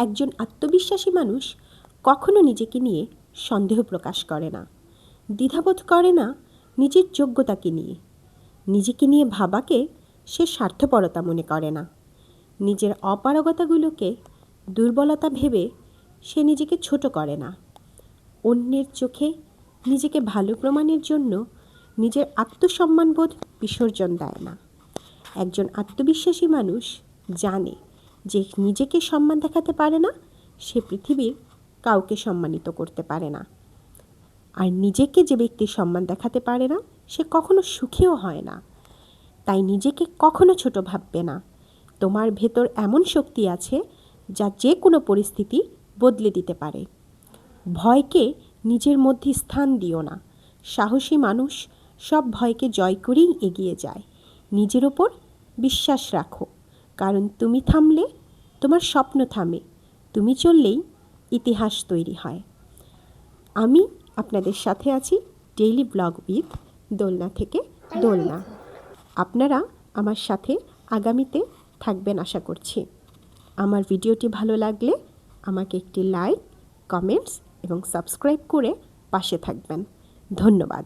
একজন আত্মবিশ্বাসী মানুষ কখনো নিজেকে নিয়ে সন্দেহ প্রকাশ করে না, দ্বিধাবোধ করে না নিজের যোগ্যতাকে নিয়ে। নিজেকে নিয়ে ভাবাকে সে স্বার্থপরতা মনে করে না। নিজের অপারগতাগুলোকে দুর্বলতা ভেবে সে নিজেকে ছোট করে না। অন্যের চোখে নিজেকে ভালো প্রমাণের জন্য নিজের আত্মসম্মানবোধ বিসর্জন দেয় না। একজন আত্মবিশ্বাসী মানুষ জানে যে নিজেকে সম্মান দেখাতে পারে না, সে পৃথিবীর কাউকে সম্মানিত করতে পারে না। আর নিজেকে যে ব্যক্তি সম্মান দেখাতে পারে না, সে কখনো সুখীও হয় না। তাই নিজেকে কখনো ছোট ভাববে না। তোমার ভেতর এমন শক্তি আছে যা যে কোনো পরিস্থিতি বদলে দিতে পারে। ভয়কে নিজের মধ্যে স্থান দিও না। সাহসী মানুষ সব ভয়কে জয় করেই এগিয়ে যায়। নিজের ওপর বিশ্বাস রাখো, কারণ তুমি থামলে তোমার স্বপ্ন থামে, তুমি চললেই ইতিহাস তৈরি হয়। আমি আপনাদের সাথে আছি ডেইলি ব্লগ উইথ দোলনা থেকে দোলনা। আপনারা আমার সাথে আগামীতে থাকবেন আশা করছি। আমার ভিডিওটি ভালো লাগলে আমাকে একটি লাইক, কমেন্টস এবং সাবস্ক্রাইব করে পাশে থাকবেন। ধন্যবাদ।